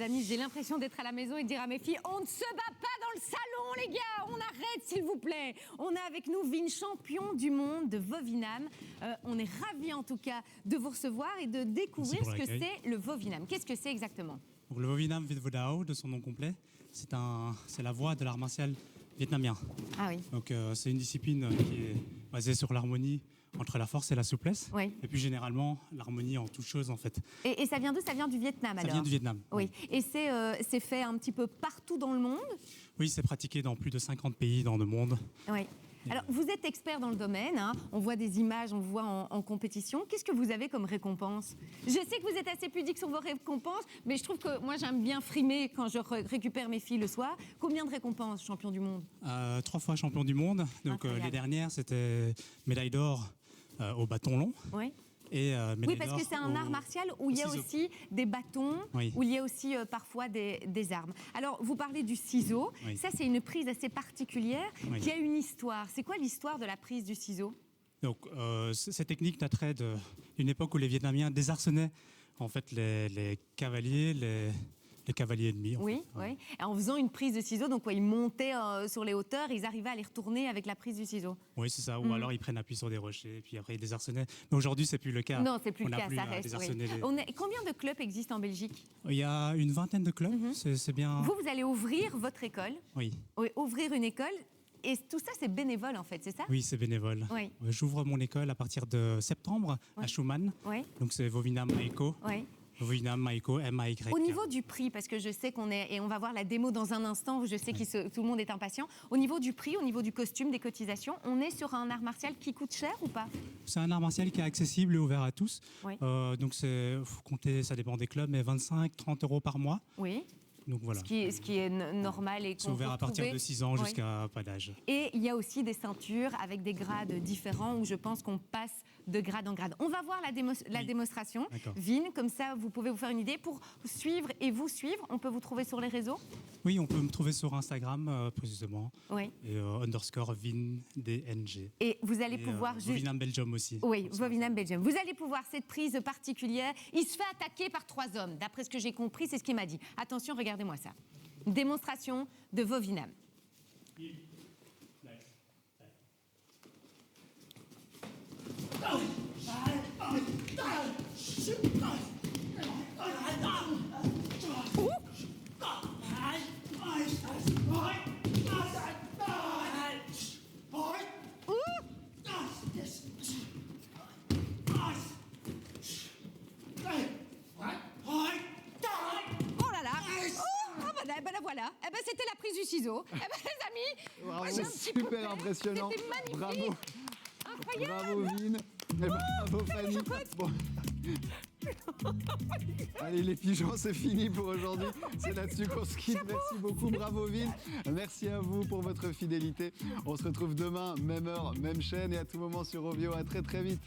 les amis, j'ai l'impression d'être à la maison et de dire à mes filles, on ne se bat pas dans le salon, les gars, on arrête, s'il vous plaît. On a avec nous Vin, champion du monde de Vovinam. On est ravis, en tout cas, de vous recevoir et de découvrir ce que c'est le Vovinam. Qu'est-ce que c'est exactement? Donc, le Vovinam Vietvodao, de son nom complet, c'est la voix de l'art martial vietnamien. Ah oui. Donc, c'est une discipline qui est basée sur l'harmonie entre la force et la souplesse. Oui. Et puis, généralement, l'harmonie en toute chose, en fait. Et ça vient d'où? Ça vient du Vietnam, alors? Ça vient du Vietnam. Oui. Et c'est fait un petit peu partout dans le monde? Oui, c'est pratiqué dans plus de 50 pays dans le monde. Oui. Alors, vous êtes expert dans le domaine, hein. On voit des images, on vous voit en compétition. Qu'est-ce que vous avez comme récompense? Je sais que vous êtes assez pudique sur vos récompenses, mais je trouve que moi, j'aime bien frimer quand je récupère mes filles le soir. Combien de récompenses, champion du monde? 3 fois champion du monde. Donc, les dernières, c'était médaille d'or au bâton long. Oui. Et, oui, parce que c'est un art martial où il y a aussi des bâtons, oui. où il y a aussi parfois des armes. Alors, vous parlez du ciseau. Oui. Ça, c'est une prise assez particulière qui a une histoire. C'est quoi l'histoire de la prise du ciseau? Donc, cette technique daterait d'une époque où les Vietnamiens désarçonnaient en fait, les cavaliers, les cavaliers ennemis. Oui, oui. En faisant une prise de ciseau, donc ils montaient sur les hauteurs, ils arrivaient à les retourner avec la prise du ciseau. Oui, c'est ça. Ou alors ils prennent appui sur des rochers, et puis après ils désarçonnaient. Mais aujourd'hui, c'est plus le cas. Non, c'est plus le cas, ça reste. Oui. Combien de clubs existent en Belgique? Il y a une vingtaine de clubs. C'est bien. Vous allez ouvrir votre école. Oui. Oui, ouvrir une école. Et tout ça, c'est bénévole, en fait, c'est ça? Oui, c'est bénévole. Oui. J'ouvre mon école à partir de septembre à Schumann. Oui. Donc c'est Vovinam Maïko. Oui. Vovinam Maïko, M-A-Y. Au niveau du prix, parce que je sais qu'on est, et on va voir la démo dans un instant, où je sais que tout le monde est impatient. Au niveau du prix, au niveau du costume, des cotisations, on est sur un art martial qui coûte cher ou pas? C'est un art martial qui est accessible et ouvert à tous. Oui. Donc faut compter, ça dépend des clubs, mais 25-30 € par mois. Oui. Donc voilà. Ce qui est normal et qu'on c'est ouvert à partir de 6 ans jusqu'à pas d'âge. Et il y a aussi des ceintures avec des grades différents où je pense qu'on passe de grade en grade. On va voir la démonstration. Vin, comme ça vous pouvez vous faire une idée. Pour suivre et vous suivre, on peut vous trouver sur les réseaux? Oui, on peut me trouver sur Instagram précisément. Oui. Et _VinDNG. Et vous allez pouvoir... Vovinam Belgium aussi. Oui, Vovinam Belgium. Vous allez pouvoir cette prise particulière. Il se fait attaquer par 3 hommes. D'après ce que j'ai compris, c'est ce qu'il m'a dit. Attention, regardez-moi ça. Une démonstration de Vovinam. Ben la voilà. Eh ben c'était la prise du ciseau. Eh ben les amis, bravo, super impressionnant. C'était magnifique. Bravo. Incroyable. Bravo Vin. Et bravo Fanny. Bon. Allez les pigeons, c'est fini pour aujourd'hui. C'est là-dessus qu'on se quitte. Merci beaucoup, bravo Vin. Merci à vous pour votre fidélité. On se retrouve demain, même heure, même chaîne et à tout moment sur Rovio. À très très vite.